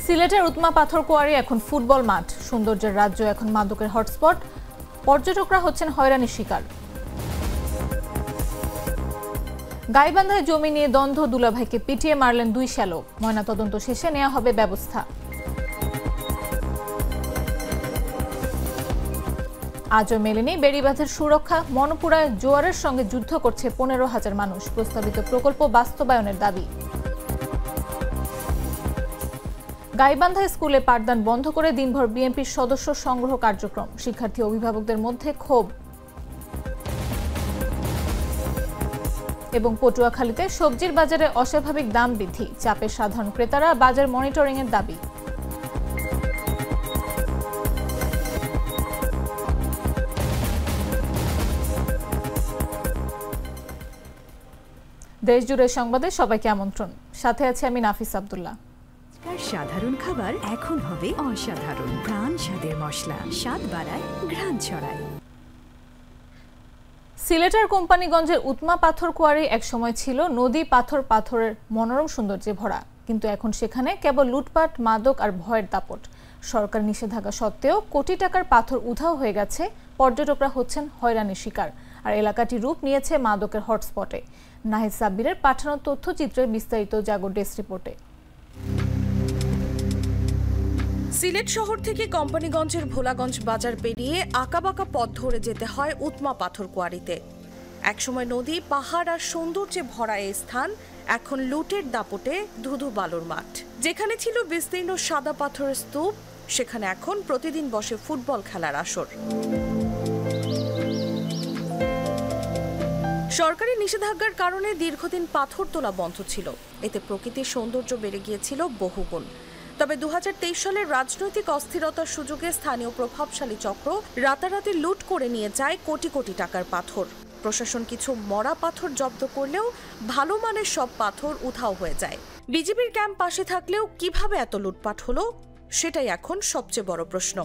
সিলেটের উৎমা পাথর কোয়ারি এখন ফুটবল মাঠ, সৌন্দর্যের রাজ্য এখন মাদকের হটস্পট, পর্যটকরা হচ্ছেন হয়রানির শিকার। গাইবান্ধায় জমি নিয়ে দ্বন্দ্ব, দুলাভাইকে পিটিয়ে মারলেন দুই শ্যালক, ময়নাতদন্ত শেষে নেওয়া হবে ব্যবস্থা। আজও মেলেনি বেড়িবাঁধের সুরক্ষা, মনপুরায় জোয়ারের সঙ্গে যুদ্ধ করছে 15,000 মানুষ, প্রস্তাবিত প্রকল্প বাস্তবায়নের দাবি। গাইবান্ধা স্কুলে পাঠদান বন্ধ করে দিনভর বিএনপির সদস্য সংগ্রহ কার্যক্রম, শিক্ষার্থী অভিভাবকদের মধ্যে ক্ষোভ। এবং পটুয়াখালীতে সবজির বাজারে অস্বাভাবিক দাম বৃদ্ধি, চাপে সাধারণ ক্রেতারা, বাজার মনিটরিং এর দাবি। দেশজুড়ে সংবাদে সবাইকে আমন্ত্রণ, সাথে আছে আমি নাফিস আব্দুল্লাহ। সাধারণ খাবার এখন হবে অসাধারণ, প্রাণ স্বাদের মশলা, স্বাদ বাড়ায়, ঘ্রাণ ছড়ায়। সিলেটের কোম্পানিগঞ্জের উৎমা পাথর কোয়ারি একসময় ছিল নদী, পাথরের মনোরম সৌন্দর্যে ভরা, কিন্তু এখন সেখানে কেবল লুটপাট, মাদক আর ভয়ের দাপট। সরকার নিষেধাজ্ঞা সত্ত্বেও কোটি টাকার পাথর উধাও হয়ে গেছে, পর্যটকরা হচ্ছেন হয়রানির শিকার, আর এলাকাটি রূপ নিয়েছে মাদকের হটস্পটে। নাহিদ সাব্বিরের পাঠানো তথ্যচিত্রের বিস্তারিত জাগো ডেস্ক রিপোর্টে। সিলেট শহর থেকে কোম্পানিগঞ্জের ভোলাগঞ্জ বাজার পেরিয়ে আঁকাবাঁকা পথ ধরে যেতে হয় উৎমা পাথর কোয়ারিতে। একসময় নদী, পাহাড় আর সৌন্দর্যে ভরা এই স্থান এখন লুটের দাপটে ধুধু বালুর মাঠ। যেখানে ছিল বিস্তীর্ণ সাদা পাথরের স্তূপ, সেখানে এখন প্রতিদিন বসে ফুটবল খেলার আসর। সরকারি নিষেধাজ্ঞার কারণে দীর্ঘদিন পাথর তোলা বন্ধ ছিল, এতে প্রকৃতির সৌন্দর্য বেড়ে গিয়েছিল বহুগুণ। তবে 2023 সালের রাজনৈতিক অস্থিরতার সুযোগে স্থানীয় প্রভাবশালী চক্র রাতারাতি লুট করে নিয়ে যায় কোটি কোটি টাকার পাথর। প্রশাসন কিছু মরা পাথর জব্দ করলেও ভালো মানের সব পাথর উধাও হয়ে যায়। বিজিবির ক্যাম্প পাশে থাকলেও কিভাবে এত লুটপাট হলো, সেটাই এখন সবচেয়ে বড় প্রশ্ন।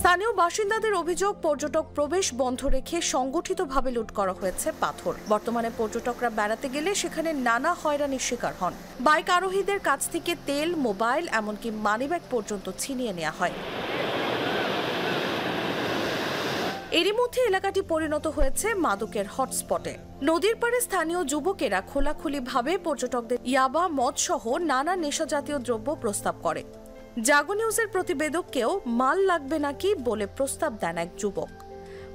স্থানীয় বাসিন্দাদের অভিযোগ, পর্যটক প্রবেশ বন্ধ রেখে সংগঠিতভাবে লুট করা হয়েছে পাথর। বর্তমানে পর্যটকরা বেড়াতে গেলে সেখানে নানা হয়রানির শিকার হন। বাইক আরোহীদের কাছ থেকে তেল, মোবাইল, এমনকি মানিব্যাগ পর্যন্ত ছিনিয়ে নেওয়া হয়। এরই মধ্যে এলাকাটি পরিণত হয়েছে মাদকের হটস্পটে। নদীর পাড়ে স্থানীয় যুবকেরা খোলাখুলিভাবে পর্যটকদের ইয়াবা, মদ সহ নানা নেশাজাতীয় দ্রব্য প্রস্তাব করে। জাগো নিউজের প্রতিবেদককেও মাল লাগবে নাকি বলে প্রস্তাব দেন এক যুবক।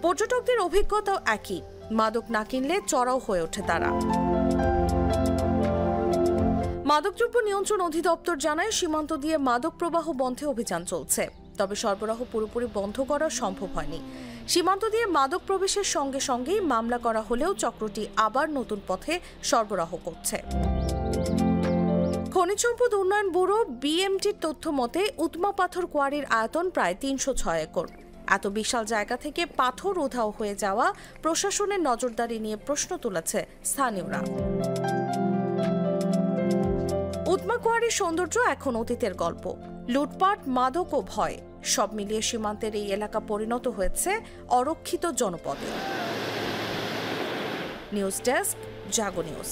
পর্যটকদের অভিজ্ঞতাও একই, মাদক না কিনলে চড়াও হয়ে ওঠে তারা। মাদকদ্রব্য নিয়ন্ত্রণ অধিদপ্তর জানায়, সীমান্ত দিয়ে মাদক প্রবাহ বন্ধে অভিযান চলছে, তবে সরবরাহ পুরোপুরি বন্ধ করা সম্ভব হয়নি। সীমান্ত দিয়ে মাদক প্রবেশের সঙ্গে সঙ্গেই মামলা করা হলেও চক্রটি আবার নতুন পথে সরবরাহ করছে। খনিজ সম্পদ উন্নয়ন ব্যুরো বিএমটির তথ্য মতে উৎমা পাথর কোয়ারির আয়তন প্রায় 306 একর। এত বিশাল জায়গা থেকে পাথর উধাও হয়ে যাওয়া প্রশাসনের নজরদারি নিয়ে প্রশ্ন তুলেছে স্থানীয়রা। উৎমা কোয়ারির সৌন্দর্য এখন অতীতের গল্প। লুটপাট, মাদক ও ভয় সব মিলিয়ে সীমান্তের এই এলাকা পরিণত হয়েছে অরক্ষিত জনপদে। নিউজ ডেস্ক, জাগো নিউজ।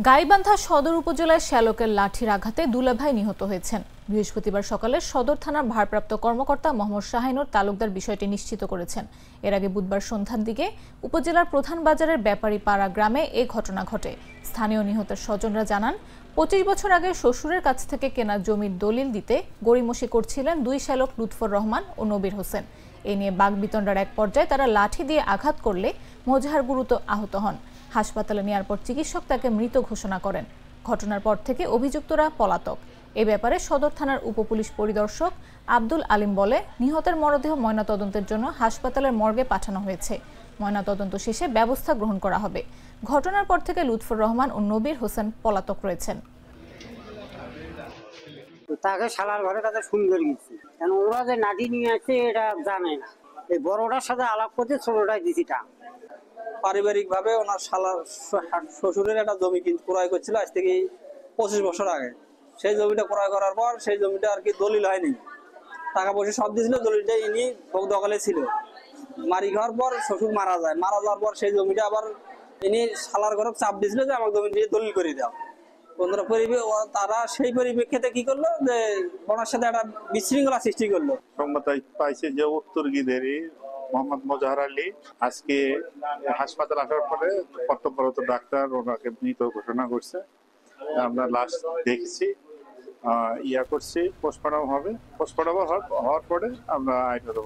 গাইবান্ধা সদর উপজেলায় শ্যালকের লাঠির আঘাতে দুলাভাই নিহত হয়েছেন। বৃহস্পতিবার সকালে সদর থানার ভারপ্রাপ্ত কর্মকর্তা মোহাম্মদ শাহিনুর তালুকদার বিষয়টি নিশ্চিত করেছেন। এর আগে বুধবার সন্ধ্যার দিকে উপজেলার প্রধান বাজারের ব্যাপারী পাড়া গ্রামে এ ঘটনা ঘটে। স্থানীয় নিহতের স্বজনরা জানান, 25 বছর আগে শ্বশুরের কাছ থেকে কেনা জমির দলিল দিতে গড়িমসি করছিলেন দুই শ্যালক লুৎফর রহমান ও নবীর হোসেন। এ নিয়ে বাগবিতণ্ডার এক পর্যায়ে তারা লাঠি দিয়ে আঘাত করলে মোজাহার গুরুতর আহত হন। হাসপাতালে নেওয়ার পর চিকিৎসক তাকে মৃত ঘোষণা করেন। ঘটনার পর থেকে অভিযুক্তরা পলাতক। এ ব্যাপারে সদর থানার উপপুলিশ পরিদর্শক আব্দুল আলিম বলে, নিহতের মরদেহ ময়নাতদন্তের জন্য হাসপাতালের মর্গে পাঠানো হয়েছে। ময়নাতদন্ত শেষে ব্যবস্থা গ্রহণ করা হবে। ঘটনার পর থেকে লুৎফর রহমান ও নবীর হোসেন পলাতক রয়েছেন। তাকে শালার ঘরে তাদের সুন্দর গেছে, কারণ ওরা যে নাটি নিয়ে আসছে এটা জানে না। এই বড়টার সাথে আলাপ করতে ছোটটাই দিছিটা। পারিবারিক ভাবে ওনার শালার শ্বশুরের একটা জমি ক্রয় করছিল আজ থেকে 25 বছর আগে। সেই জমিটা ক্রয় করার পর সেই জমিটা আর কি দলিল হয়নি, টাকা পয়সা সব দিয়েছিল, দলিলটা ইনি ভোগ দখলে ছিল। মারি খাওয়ার পর শ্বশুর মারা যায়, মারা যাওয়ার পর সেই জমিটা আবার ইনি শালার ঘরে চাপ দিয়েছিল যে আমার জমি দিয়ে দলিল করে দাও। বন্ধুরা তারা সেই পরিপ্রেক্ষিতে কি করলো যে ওনার সাথে একটা বিশৃঙ্খলা সৃষ্টি করলো। সংবাদ পাইছে যে উত্তরগিদেরই মোহাম্মদ মোজাহার আলী আজকে হাসপাতাল আসার পরে কর্তব্যরত ডাক্তার ওনাকে মৃত ঘোষণা করছে। আমরা লাশ দেখেছি, করছি, পোস্টমর্টম হবে। পোস্টমর্টম হওয়ার পরে আমরা আইনত।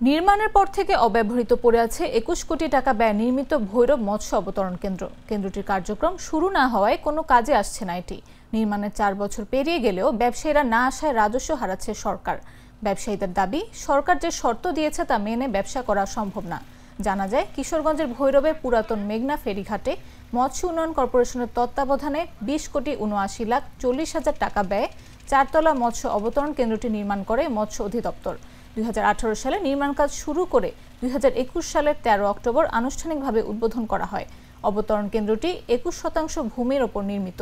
নির্মাণের পর থেকে অব্যবহৃত পড়ে আছে 21 কোটি টাকা ব্যয় নির্মিত ভৈরব মৎস্য অবতরণ কেন্দ্র। কেন্দ্রটির কার্যক্রম শুরু না হওয়ায় কোনো কাজে আসছে না এটি। নির্মাণের 4 বছর পেরিয়ে গেলেও ব্যবসায়ীরা না আসায় রাজস্ব হারাচ্ছে সরকার। ব্যবসায়ীদের দাবি, সরকার যে শর্ত দিয়েছে তা মেনে ব্যবসা করা সম্ভব না। জানা যায়, কিশোরগঞ্জের ভৈরবে পুরাতন মেঘনা ফেরিঘাটে মৎস্য উন্নয়ন কর্পোরেশনের তত্ত্বাবধানে 20,79,40,000 টাকা ব্যয়ে 4 তলা মৎস্য অবতরণ কেন্দ্রটি নির্মাণ করে মৎস্য অধিদপ্তর। 2018 সালে নির্মাণ কাজ শুরু করে 2021 সালের 13 অক্টোবর আনুষ্ঠানিকভাবে উদ্বোধন করা হয়। অবতরণ কেন্দ্রটি 21% ভূমির ওপর নির্মিত।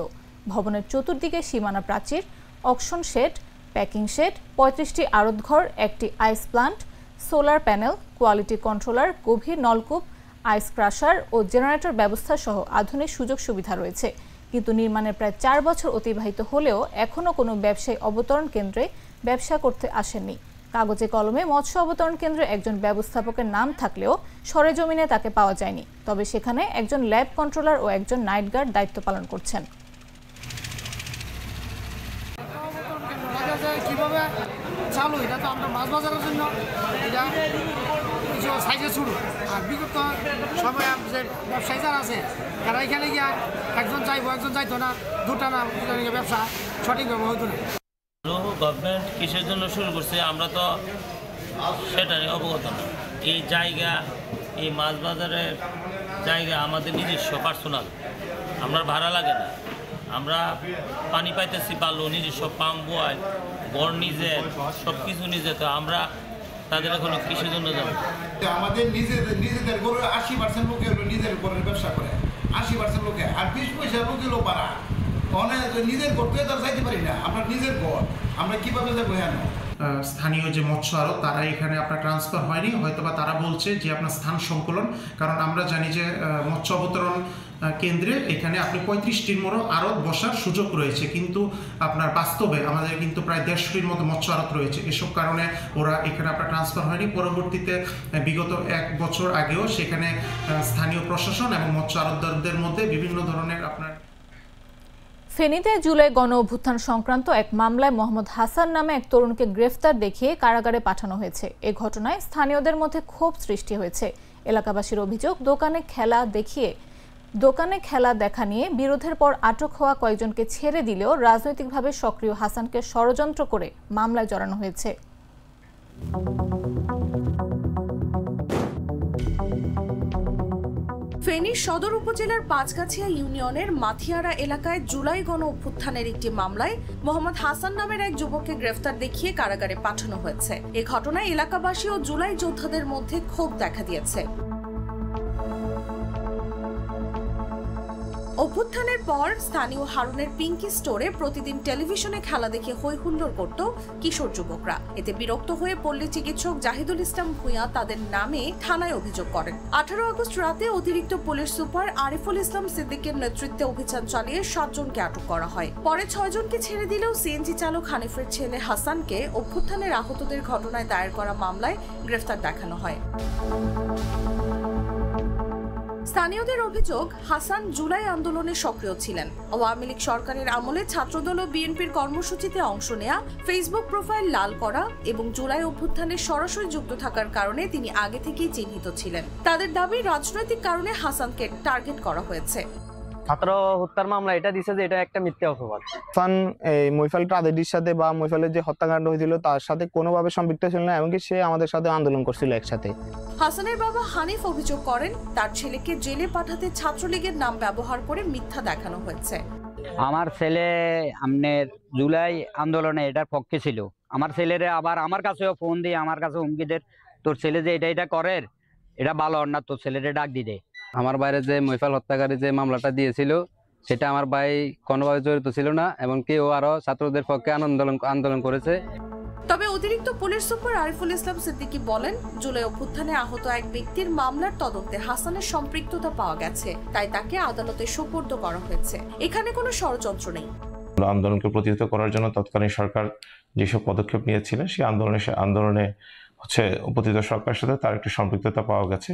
ভবনের চতুর্দিকে সীমানা প্রাচীর, অকশন শেড, প্যাকিং শেড, 35টি আড়তঘর, একটি ice plant, solar panel, quality controller, গভীর নলকূপ, আইস ক্রাশার ও জেনারেটর ব্যবস্থা সহ আধুনিক সুযোগ সুবিধা রয়েছে। কিন্তু নির্মাণের প্রায় 4 বছর অতিবাহিত হলেও এখনও কোনো ব্যবসায়ী অবতরণ কেন্দ্রে ব্যবসা করতে আসেননি। কাগজে কলমে মৎস্য অবতরণ কেন্দ্রে একজন ব্যবস্থাপকের নাম থাকলেও সরেজমিনে তাকে পাওয়া যায়নি। তবে সেখানে একজন ল্যাব কন্ট্রোলার ও একজন নাইট গার্ড দায়িত্ব পালন করছেন। কিভাবে চালু এটা তো আমরা মাছ বাজারের জন্য এটা কিছু সাইজে শুরু। আর বিগত সময় যে ব্যবসায়ী যারা আছে তারা এখানে গিয়া একজন যাইবো একজন যাইতো না, দুটা না ব্যবসা সঠিকভাবে হতো না। গভর্নমেন্ট কিসের জন্য শুরু করছে আমরা তো সেটা নিয়ে অবগত না। এই জায়গা, এই মাছ বাজারের জায়গা আমাদের নিজস্ব পার্সোনাল, আমরা ভাড়া লাগে না। আমরা পানি পাইতেছি পারলো নিজস্ব পাম্প বয়, গড় নিজের, সব কিছু নিজে। তো আমরা তাদের এখনো কিসের জন্য যাবো? আমাদের নিজেদের গরু 80% লোকে নিজের গরুর ব্যবসা করে, 80% লোকে, আর 20 পয়সা লোকেরও পারা অনেক নিজের করতে তার যাইতে পারি না। আপনার নিজের ঘর আমরা কিভাবে যাবো? স্থানীয় যে মৎস্য আড়ত তারা এখানে আপনার ট্রান্সফার হয়নি, হয়তোবা তারা বলছে যে আপনার স্থান সংকলন। কারণ আমরা জানি যে মৎস্য অবতরণ কেন্দ্রে এখানে আপনি 35টির মতো আড়ত বসার সুযোগ রয়েছে, কিন্তু আপনার বাস্তবে আমাদের কিন্তু প্রায় 150টির মতো মৎস্য আড়ত রয়েছে। এসব কারণে ওরা এখানে আপনার ট্রান্সফার হয়নি। পরবর্তীতে বিগত 1 বছর আগেও সেখানে স্থানীয় প্রশাসন এবং মৎস্য আড়তদারদের মধ্যে বিভিন্ন ধরনের আপনার। ফেনীতে জুলাই গণ অভ্যুত্থান সংক্রান্ত এক মামলায় মোহাম্মদ হাসান নামে এক তরুণকে গ্রেফতার দেখিয়ে কারাগারে পাঠানো হয়েছে। এ ঘটনায় স্থানীয়দের মধ্যে ক্ষোভ সৃষ্টি হয়েছে। এলাকাবাসীর অভিযোগ, দোকানে খেলা দেখা নিয়ে বিরোধের পর আটক হওয়া কয়েকজনকে ছেড়ে দিলেও রাজনৈতিকভাবে সক্রিয় হাসানকে ষড়যন্ত্র করে মামলায় জড়ানো হয়েছে। ফেনী সদর উপজেলার পাঁচগাছিয়া ইউনিয়নের মাথিয়ারা এলাকায় জুলাই গণ অভ্যুত্থানের একটি মামলায় মোহাম্মদ হাসান নামের এক যুবককে গ্রেফতার দেখিয়ে কারাগারে পাঠানো হয়েছে। এ ঘটনায় এলাকাবাসী ও জুলাই যোদ্ধাদের মধ্যে ক্ষোভ দেখা দিয়েছে। অভ্যুত্থানের পর স্থানীয় হারুনের পিঙ্কি স্টোরে প্রতিদিন টেলিভিশনে খেলা দেখে হই হুল্লোড় করত কিশোর যুবকরা। এতে বিরক্ত হয়ে পল্লী চিকিৎসক জাহিদুল ইসলাম ভূঁইয়া তাদের নামে থানায় অভিযোগ করেন। 18 আগস্ট রাতে অতিরিক্ত পুলিশ সুপার আরিফুল ইসলাম সিদ্দিকের নেতৃত্বে অভিযান চালিয়ে 7 জনকে আটক করা হয়। পরে 6 জনকে ছেড়ে দিলেও সিএনজি চালক হানিফের ছেলে হাসানকে অভ্যুত্থানের আহতদের ঘটনায় দায়ের করা মামলায় গ্রেফতার দেখানো হয়। স্থানীয়দের অভিযোগ, হাসান জুলাই আন্দোলনে সক্রিয় ছিলেন। আওয়ামী লীগ সরকারের আমলে ছাত্রদল ও বিএনপির কর্মসূচিতে অংশ নেয়া, ফেসবুক প্রোফাইল লাল করা এবং জুলাই অভ্যুত্থানে সরাসরি যুক্ত থাকার কারণে তিনি আগে থেকেই চিহ্নিত ছিলেন। তাদের দাবি, রাজনৈতিক কারণে হাসানকে টার্গেট করা হয়েছে। ছাত্র হত্যার মামলা এটা দিছে যে এটা একটা মিথ্যা অপবাদ। হাসান এই মৈফাল ট্রাজেডির সাথে বা মৈফালের যে হত্যাকাণ্ড হয়েছিল তার সাথে কোনোভাবে সম্পৃক্ত ছিল না, এমনকি সে আমাদের সাথে আন্দোলন করছিল একসাথে। হাসানের বাবা হানিফ অভিযোগ করেন, তার ছেলেকে জেলে পাঠাতে ছাত্রলীগের নাম ব্যবহার করে মিথ্যা দেখানো হয়েছে। আমার ছেলে আমনের জুলাই আন্দোলনে এটার পক্ষে ছিল। আমার ছেলেরে আবার আমার কাছেও ফোন দিয়ে আমার কাছে হুমকি দেয়, তোর ছেলে যে এটা করে এটা ভালো না, তোর ছেলেরে ডাক দিদে। আমার বাইরে যে মৈফাল হত্যাকারী যে মামলাটা দিয়েছিল সেটা আমার ভাই কোনোভাবে জড়িত ছিল না, এবং কেউ আরো ছাত্রদের পক্ষে আন্দোলন করেছে। তবে অতিরিক্ত পুলিশ সুপার আরিফুল ইসলাম সিদ্দিকী বলেন, জুলাই অভ্যুত্থানে আহত এক ব্যক্তির মামলার তদন্তে হাসানের সম্পৃক্ততা পাওয়া গেছে, তাই তাকে আদালতে সোপর্দ করা হয়েছে। এখানে কোনো ষড়যন্ত্র নেই। আন্দোলনকে প্রতিহত করার জন্য তৎকালীন সরকার যেসব পদক্ষেপ নিয়েছিলেন, সেই আন্দোলনে উপস্থিত সরকারের সাথে তার একটি সম্পৃক্ততা পাওয়া গেছে।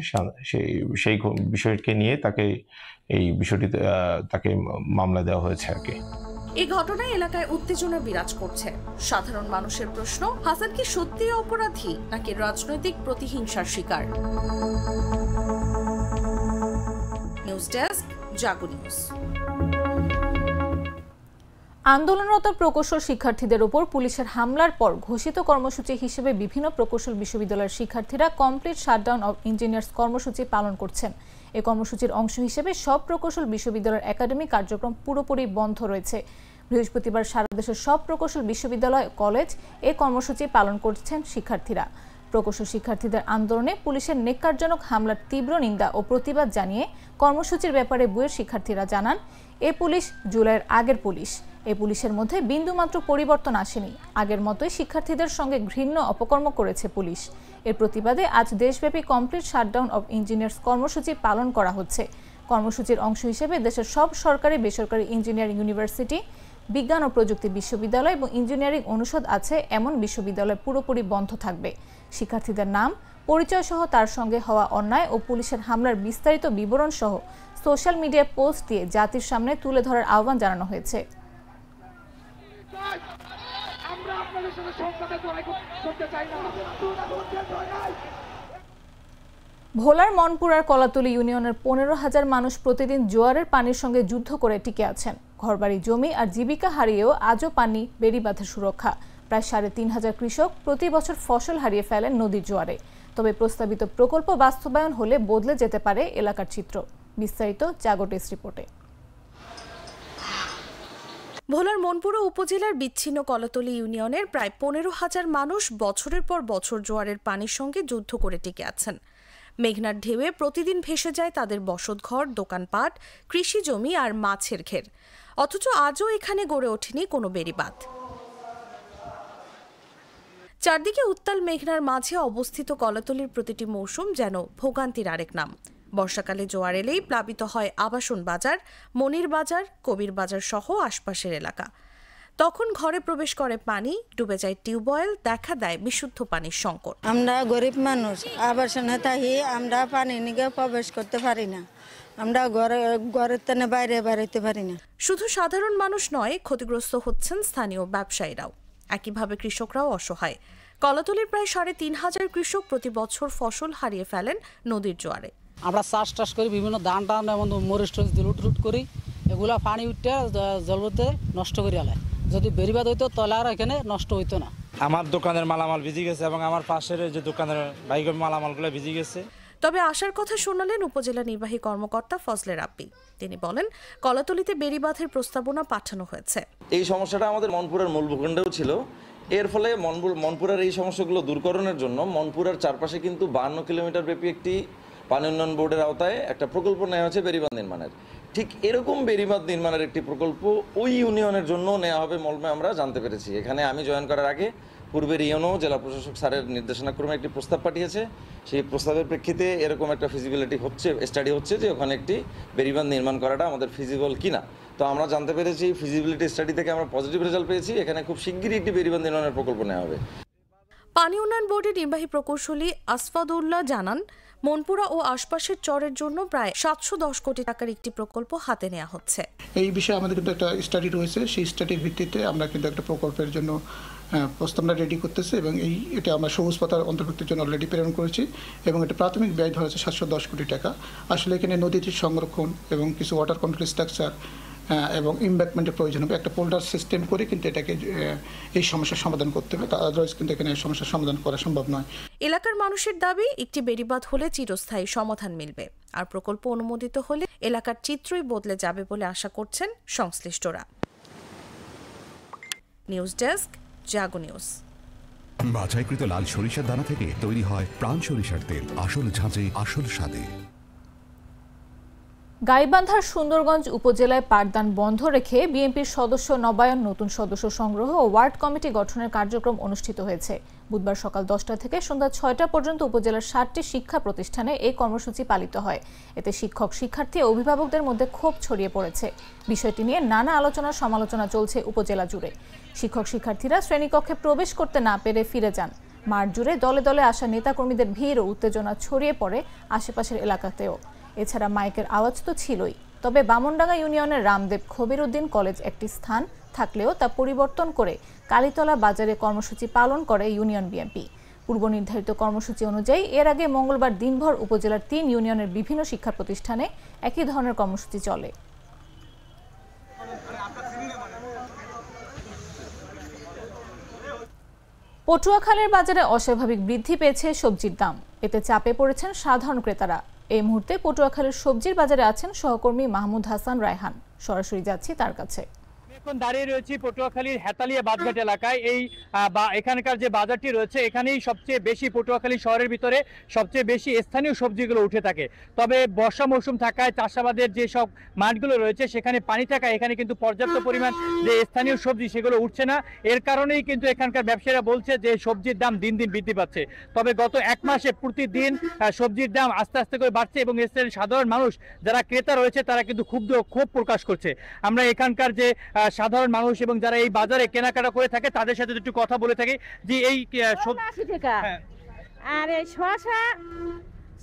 সেই বিষয়কে নিয়ে তাকে মামলা দেওয়া হয়েছে আর কি। এই ঘটনায় এলাকায় উত্তেজনা বিরাজ করছে। সাধারণ মানুষের প্রশ্ন, হাসান কি সত্যিই অপরাধী নাকি রাজনৈতিক প্রতিহিংসার শিকার? নিউজ ডেস্ক, জাগো নিউজ। আন্দোলনরত প্রকৌশল শিক্ষার্থীদের উপর পুলিশের হামলার পর ঘোষিত কর্মসূচি হিসেবে বিভিন্ন প্রকৌশল বিশ্ববিদ্যালয়ের শিক্ষার্থীরা কমপ্লিট শাটডাউন অব ইঞ্জিনিয়ার্স কর্মসূচি পালন করছেন। এই কর্মসূচির অংশ হিসেবে সব প্রকৌশল বিশ্ববিদ্যালয়ের একাডেমিক কার্যক্রম পুরোপুরি বন্ধ রয়েছে। বৃহস্পতিবার সারা দেশের সব প্রকৌশল বিশ্ববিদ্যালয়, কলেজ এই কর্মসূচি পালন করছেন শিক্ষার্থীরা। প্রকৌশল শিক্ষার্থীদের আন্দোলনে পুলিশের ন্যাক্কারজনক হামলার তীব্র নিন্দা ও প্রতিবাদ জানিয়ে কর্মসূচির ব্যাপারে বুয়েটের শিক্ষার্থীরা জানান, এ পুলিশ জুলাইয়ের আগের পুলিশ। এই পুলিশের মধ্যে বিন্দুমাত্র পরিবর্তন আসেনি। আগের মতোই শিক্ষার্থীদের সঙ্গে ঘৃণ্য অপকর্ম করেছে পুলিশ। এর প্রতিবাদে আজ দেশব্যাপী কমপ্লিট শাটডাউন অব ইঞ্জিনিয়ার্স কর্মসূচি পালন করা হচ্ছে। কর্মসূচির অংশ হিসেবে দেশের সব সরকারি বেসরকারি ইঞ্জিনিয়ারিং ইউনিভার্সিটি, বিজ্ঞান ও প্রযুক্তি বিশ্ববিদ্যালয় এবং ইঞ্জিনিয়ারিং অনুষদ আছে এমন বিশ্ববিদ্যালয় পুরোপুরি বন্ধ থাকবে। শিক্ষার্থীদের নাম, পরিচয় সহ তার সঙ্গে হওয়া অন্যায় ও পুলিশের হামলার বিস্তারিত বিবরণ সহ সোশ্যাল মিডিয়ায় পোস্ট দিয়ে জাতির সামনে তুলে ধরার আহ্বান জানানো হয়েছে। ভোলার মনপুরার কলাতলী ইউনিয়নের 15,000 মানুষ প্রতিদিন জোয়ারের পানির সঙ্গে যুদ্ধ করে টিকে আছেন। ঘরবাড়ি, জমি আর জীবিকা হারিয়েও আজও পানি বেড়িবাঁধের সুরক্ষা। প্রায় 3,500 কৃষক প্রতি বছর ফসল হারিয়ে ফেলেন নদীর জোয়ারে। তবে প্রস্তাবিত প্রকল্প বাস্তবায়ন হলে বদলে যেতে পারে এলাকার চিত্র। বিস্তারিত জাগো টেস্ট রিপোর্টে। ভোলার মনপুরা উপজেলার বিচ্ছিন্ন কলাতলী ইউনিয়নের প্রায় 15,000 মানুষ বছরের পর বছর জোয়ারের পানির সঙ্গে যুদ্ধ করে টিকে আছেন। মেঘনার ঢেউয়ে প্রতিদিন ভেসে যায় তাদের বসতঘর, দোকানপাট, কৃষি জমি আর মাছের ঘের। অথচ আজও এখানে গড়ে ওঠেনি কোনো বেড়িবাঁধ। চারদিকে উত্তাল মেঘনার মাঝে অবস্থিত কলাতলীর প্রতিটি মৌসুম যেন ভোগান্তির আরেক নাম। বর্ষাকালে জোয়ার এলেই প্লাবিত হয় আবাসন বাজার, মনির বাজার, কবির বাজার সহ আশপাশের এলাকা। তখন ঘরে প্রবেশ করে পানি, ডুবে যায় টিউবওয়েল, দেখা দেয় বিশুদ্ধ পানির সংকট। আমরা গরিব মানুষ, আবাসনে থাকি, আমরা পানি নিয়ে প্রবেশ করতে পারি না। আমরা ঘরের তেনে বাইরে বেরোতে পারি না। শুধু সাধারণ মানুষ নয়, ক্ষতিগ্রস্ত হচ্ছেন স্থানীয় ব্যবসায়ীরাও। একইভাবে কৃষকরাও অসহায়। কলাতলীর প্রায় 3,500 কৃষক প্রতি বছর ফসল হারিয়ে ফেলেন নদীর জোয়ারে। আমরা চাষ করি, বিভিন্ন ধান টান এমন মরিচ টরিচ দিয়ে লুট করি, এগুলা পানি উঠে জলতে নষ্ট করে আলায়। যদি বেরিবাদ হইতো তাহলে আর এখানে নষ্ট হইতো না। আমার দোকানের মালামাল ভিজে গেছে এবং আমার পাশের যে দোকানের বাইকের মালামালগুলো ভিজে গেছে। তবে আশার কথা শোনালেন উপজেলা নির্বাহী কর্মকর্তা ফজলে রাব্বি। তিনি বলেন, কলাতলীতে বেড়িবাঁধের প্রস্তাবনা পাঠানো হয়েছে। এই সমস্যাটা আমাদের মনপুরার মূল ভূখণ্ডেও ছিল। এর ফলে মনপুরার এই সমস্যাগুলো দূরকরণের জন্য মনপুরার চারপাশে কিন্তু 52 কিলোমিটার ব্যাপী একটি পানি উন্নয়ন বোর্ডের আওতায় একটা প্রকল্প নেওয়া হয়েছে বেড়িবাঁধ নির্মাণের। ঠিক এরকম বেড়িবাঁধ নির্মাণের একটি প্রকল্প ওই ইউনিয়নের জন্য নেওয়া হবে মলমে আমরা জানতে পেরেছি। এখানে আমি জয়েন করার আগে পূর্বের ইউনো জেলা প্রশাসক স্যারের নির্দেশনাক্রমে একটি প্রস্তাব পাঠিয়েছে। সেই প্রস্তাবের প্রেক্ষিতে এরকম একটা ফিজিবিলিটি স্টাডি হচ্ছে যে ওখানে একটি বেড়িবাঁধ নির্মাণ করাটা আমাদের ফিজিবল কিনা। তো আমরা জানতে পেরেছি ফিজিবিলিটি স্টাডি থেকে আমরা পজিটিভ রেজাল্ট পেয়েছি। এখানে খুব শিগগিরই একটি বেড়িবাঁধ নির্মাণের প্রকল্প নেওয়া হবে। পানি উন্নয়ন বোর্ডের নির্বাহী প্রকৌশলী আসফাদুল্লাহ জানান, মনপুরা ও আশপাশের চরের জন্য প্রায় 710 কোটি টাকার একটি প্রকল্প হাতে নেওয়া হচ্ছে। এই বিষয়ে আমাদের কিন্তু একটা স্টাডি রয়েছে। সেই স্টাডির ভিত্তিতে আমরা কিন্তু একটা প্রকল্পের জন্য প্রস্তাবনা রেডি করতেছি এবং এটা আমরা সবুজ পাতার অন্তর্ভুক্তির জন্য অলরেডি প্রেরণ করেছি এবং এটা প্রাথমিক ব্যয় ধরা হচ্ছে 710 কোটি টাকা। আসলে এখানে নদীটির সংরক্ষণ এবং কিছু ওয়াটার কন্ট্রোল স্ট্রাকচার এবং ইমব্যাঙ্কমেন্টের প্রয়োজন হবে। একটা পোল্ডার সিস্টেম করে কিন্তু এটাকে এই সমস্যার সমাধান করতে হবে, আদারওয়াইজ কিন্তু এখানে এই সমস্যার সমাধান করা সম্ভব নয়। এলাকার মানুষের দাবি, একটি বেড়িবাঁধ হলে চিরস্থায়ী সমাধান মিলবে। আর প্রকল্প অনুমোদিত হলে এলাকার চিত্রই বদলে যাবে বলে আশা করছেন সংশ্লিষ্টরা। নিউজ ডেস্ক, জাগো নিউজ। বাছাইকৃত লাল সরিষার দানা থেকে তৈরি হয় প্রাণ সরিষার তেল, আসল ঝাঁঝে আসল স্বাদে। গাইবান্ধার সুন্দরগঞ্জ উপজেলায় পাঠদান বন্ধ রেখে বিএনপির সদস্য নবায়ন, নতুন সদস্য সংগ্রহ ও ওয়ার্ড কমিটি গঠনের কার্যক্রম অনুষ্ঠিত হয়েছে। বুধবার সকাল 10টা থেকে সন্ধ্যা 6টা পর্যন্ত উপজেলার 60টি শিক্ষা প্রতিষ্ঠানে এই কর্মসূচি পালিত হয়। এতে শিক্ষক, শিক্ষার্থী ও অভিভাবকদের মধ্যে ক্ষোভ ছড়িয়ে পড়েছে। বিষয়টি নিয়ে নানা আলোচনা সমালোচনা চলছে উপজেলা জুড়ে। শিক্ষক শিক্ষার্থীরা শ্রেণীকক্ষে প্রবেশ করতে না পেরে ফিরে যান। মাঠ জুড়ে দলে দলে আসা নেতাকর্মীদের ভিড় ও উত্তেজনা ছড়িয়ে পড়ে আশেপাশের এলাকাতেও। এছাড়া মাইকের আওয়াজ তো ছিলই। তবে বামনডাঙ্গা ইউনিয়নের রামদেব খবির উদ্দিন কলেজ একটি স্থান থাকলেও তা পরিবর্তন করে কালীতলা বাজারে কর্মসূচি পালন করে ইউনিয়ন বিএনপি। পূর্ব নির্ধারিত কর্মসূচি অনুযায়ী এর আগে মঙ্গলবার দিনভর উপজেলার 3 ইউনিয়নের বিভিন্ন শিক্ষা প্রতিষ্ঠানে একই ধরনের কর্মসূচি চলে। পটুয়াখালীর বাজারে অস্বাভাবিক বৃদ্ধি পেয়েছে সবজির দাম। এতে চাপে পড়েছেন সাধারণ ক্রেতারা। এই মুহূর্তে পটুয়াখালীর সবজির বাজারে আছেন সহকর্মী মাহমুদ হাসান রায়হান। সরাসরি যাচ্ছি তার কাছে। এখন দাঁড়িয়ে রয়েছি পটুয়াখালীর হেতালিয়া বাদঘাট এলাকায়। এখানকার যে বাজারটি রয়েছে এখানেই সবচেয়ে বেশি, পটুয়াখালী শহরের ভিতরে সবচেয়ে বেশি স্থানীয় সবজিগুলো উঠে থাকে। তবে বর্ষা মৌসুম থাকায় চাষাবাদের যে সব মাঠগুলো রয়েছে সেখানে পানি থাকায় এখানে কিন্তু পর্যাপ্ত পরিমাণ যে স্থানীয় সবজি সেগুলো উঠছে না। এর কারণেই কিন্তু এখানকার ব্যবসায়ীরা বলছে যে সবজির দাম দিন দিন বৃদ্ধি পাচ্ছে। তবে গত 1 মাসে প্রতিদিন সবজির দাম আস্তে আস্তে করে বাড়ছে এবং এর সাধারণ মানুষ যারা ক্রেতা রয়েছে তারা কিন্তু ক্ষোভ প্রকাশ করছে। আমরা এখানকার যে সাধারণ মানুষ এবং যারা এই বাজারে কেনাকাটা করে থাকে তাদের সাথে একটু কথা বলে থাকি যে এই 80 টাকা আর এই শসা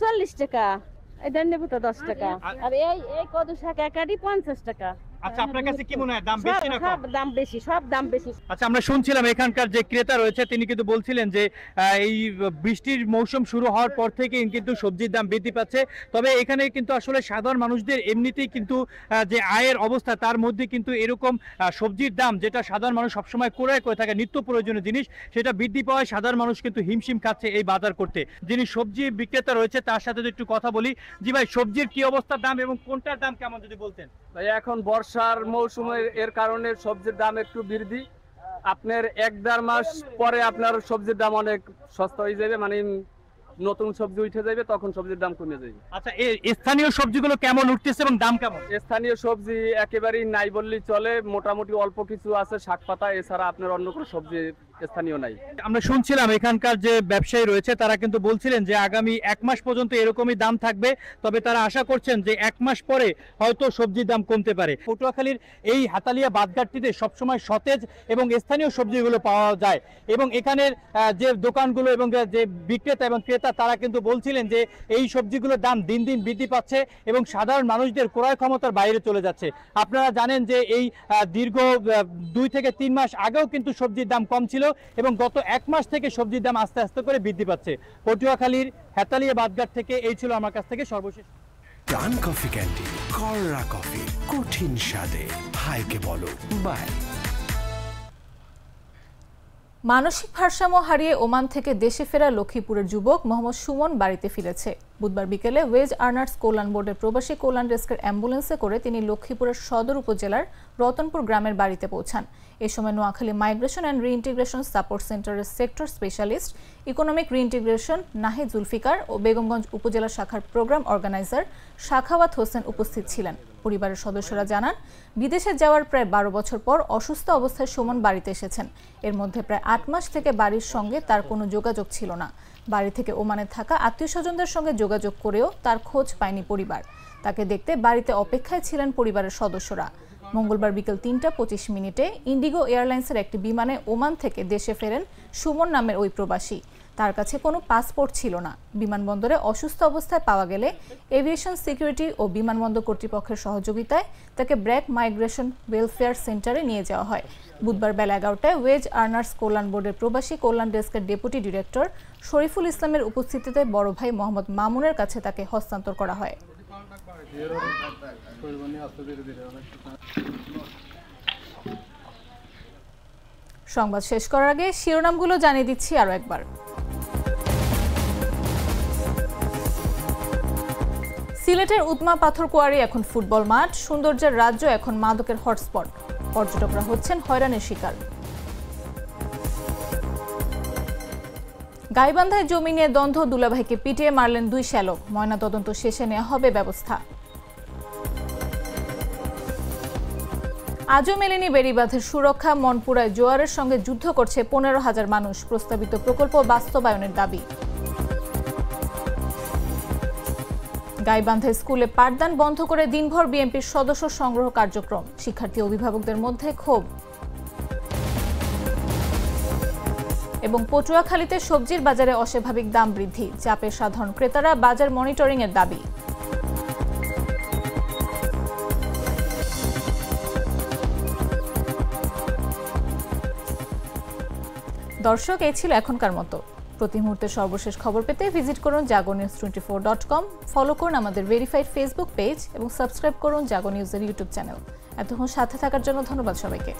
40 টাকা, এই ধনেপাতা 10 টাকা, আর এই কদু শাক একাডি 50 টাকা। আচ্ছা, আপনার কাছে কি মনে হয় দাম বেশি না কম? সব দাম বেশি, সব দাম বেশি। আচ্ছা, আমরা শুনছিলাম এখানকার যে ক্রেতা রয়েছে তিনি কিন্তু বলছিলেন যে এই বৃষ্টির মৌসুম শুরু হওয়ার পর থেকে কিন্তু সবজির দাম বৃদ্ধি পাচ্ছে। তবে এখানে কিন্তু আসলে সাধারণ মানুষদের এমনিতেই কিন্তু যে আয়ের অবস্থা তার মধ্যে কিন্তু এরকম সবজির দাম যেটা সাধারণ মানুষ সবসময় ক্রয় করে থাকে নিত্য প্রয়োজনীয় জিনিস, সেটা বৃদ্ধি পাওয়ায় সাধারণ মানুষ কিন্তু হিমশিম খাচ্ছে এই বাজার করতে। যিনি সবজি বিক্রেতা রয়েছে তার সাথে একটু কথা বলি। জি ভাই, সবজির কি অবস্থার দাম এবং কোনটার দাম কেমন যদি বলতেন? ভাই, এখন বর্ষার মৌসুমে এর কারণে সবজির দাম একটু বৃদ্ধি। আপনার 1-1.5 মাস পরে আপনার সবজির দাম অনেক সস্তা হয়ে যাবে, মানে নতুন সবজি উঠে যাবে, তখন সবজির দাম কমে যাবে। আচ্ছা, এই স্থানীয় সবজিগুলো কেমন উঠতেছে এবং দাম কেমন? স্থানীয় সবজি একেবারেই নাই বললেই চলে, মোটামুটি অল্প কিছু আছে শাক পাতা, এছাড়া আপনার অন্য কোনো সবজি স্থানীয় নাই। আমরা শুনছিলাম এখানকার যে ব্যবসায়ী রয়েছে তারা কিন্তু বলছিলেন যে আগামী 1 মাস পর্যন্ত এরকমই দাম থাকবে। তবে তারা আশা করছেন যে 1 মাস পরে হয়তো সবজির দাম কমতে পারে। পটুয়াখালীর এই হাতালিয়া বাদঘাটটিতে সবসময় সতেজ এবং স্থানীয় সবজিগুলো পাওয়া যায় এবং এখানের যে দোকানগুলো এবং যে বিক্রেতা এবং ক্রেতা তারা কিন্তু বলছিলেন যে এই সবজিগুলোর দাম দিন দিন বৃদ্ধি পাচ্ছে এবং সাধারণ মানুষদের ক্রয় ক্ষমতার বাইরে চলে যাচ্ছে। আপনারা জানেন যে এই দীর্ঘ 2 থেকে 3 মাস আগেও কিন্তু সবজির দাম কম ছিল এবং গত 1 মাস থেকে সবজির দাম আস্তে আস্তে করে বৃদ্ধি পাচ্ছে। পটুয়াখালীর হেতালিয়া বাদঘাট থেকে এই ছিল আমার কাছ থেকে সর্বশেষ। প্রাণ কফি ক্যান্টিন, কররা কফি, কঠিন স্বাদে হাইকে বলো বাই। মানসিক ভারসাম্য হারিয়ে ওমান থেকে দেশে ফেরা লক্ষ্মীপুরের যুবক মোহাম্মদ সুমন বাড়িতে ফিরেছে। বুধবার বিকেলে ওয়েজ আর্নার্স কল্যাণ বোর্ডের প্রবাসী কল্যাণ ডেস্কের অ্যাম্বুলেন্সে করে তিনি লক্ষ্মীপুরের সদর উপজেলার রতনপুর গ্রামের বাড়িতে পৌঁছান। এ সময় Noakhali migration and reintegration support সেন্টারের sector specialist economic reintegration Nahid Zulfikar ও বেগমগঞ্জ উপজেলা শাখার প্রোগ্রাম অর্গানাইজার শাখাওয়াত হোসেন উপস্থিত ছিলেন। পরিবারের সদস্যরা জানান, বিদেশে যাওয়ার প্রায় 12 বছর পর অসুস্থ অবস্থায় সুমন বাড়িতে এসেছেন। এর মধ্যে প্রায় 8 মাস থেকে বাড়ির সঙ্গে তার কোনো যোগাযোগ ছিল না। বাড়ি থেকে ওমানে থাকা আত্মীয়স্বজনদের সঙ্গে যোগাযোগ করেও তার খোঁজ পায়নি পরিবার। তাকে দেখতে বাড়িতে অপেক্ষায় ছিলেন পরিবারের সদস্যরা। মঙ্গলবার বিকেল 3:25 ইন্ডিগো এয়ারলাইন্সের একটি বিমানে ওমান থেকে দেশে ফেরেন সুমন নামের ওই প্রবাসী। তার কাছে কোনো পাসপোর্ট ছিল না। বিমানবন্দরে অসুস্থ অবস্থায় পাওয়া গেলে এভিয়েশন সিকিউরিটি ও বিমানবন্দর কর্তৃপক্ষের সহযোগিতায় তাকে ব্র্যাক মাইগ্রেশন ওয়েলফেয়ার সেন্টারে নিয়ে যাওয়া হয়। বুধবার বেলা 11টায় ওয়েজ আর্নার্স কল্যাণ বোর্ডের প্রবাসী কল্যাণ ডেস্কের ডেপুটি ডিরেক্টর শরীফুল ইসলামের উপস্থিতিতে বড় ভাই মোহাম্মদ মামুনের কাছে তাকে হস্তান্তর করা হয়। সংবাদ শেষ করার আগে শিরোনামগুলো জানিয়ে দিচ্ছি আরো একবার। সিলেটের উৎমা পাথর কোয়ারি এখন ফুটবল মাঠ, সৌন্দর্যের রাজ্য এখন মাদকের হটস্পট, পর্যটকরা হচ্ছেন হয়রানির শিকার। গাইবান্ধায় জমি নিয়ে দ্বন্দ্ব, দুলাভাইকে পিটিয়ে মারলেন 2 শ্যালক, ময়নাতদন্ত শেষে নেওয়া হবে ব্যবস্থা। আজও মেলেনি বেড়িবাঁধের সুরক্ষা। মনপুরায় জোয়ারের সঙ্গে যুদ্ধ করছে 15,000 মানুষ। প্রস্তাবিত প্রকল্প বাস্তবায়নের দাবি। গাইবান্ধা স্কুলে পাঠদান বন্ধ করে দিনভর বিএনপির সদস্য সংগ্রহ কার্যক্রম। শিক্ষার্থী অভিভাবকদের মধ্যে ক্ষোভ। এবং পটুয়াখালীতে সবজির বাজারে অস্বাভাবিক দাম বৃদ্ধি। চাপে সাধারণ ক্রেতারা, বাজার মনিটরিং এর দাবি। দর্শক, এই ছিল এখনকার মতো। প্রতি মুহূর্তে সর্বশেষ খবর পেতে ভিজিট করুন jagonews24.com, ফলো করুন আমাদের ভেরিফাইড ফেসবুক পেজ এবং সাবস্ক্রাইব করুন জাগো নিউজের ইউটিউব চ্যানেল। এতক্ষণ সাথে থাকার জন্য ধন্যবাদ সবাইকে।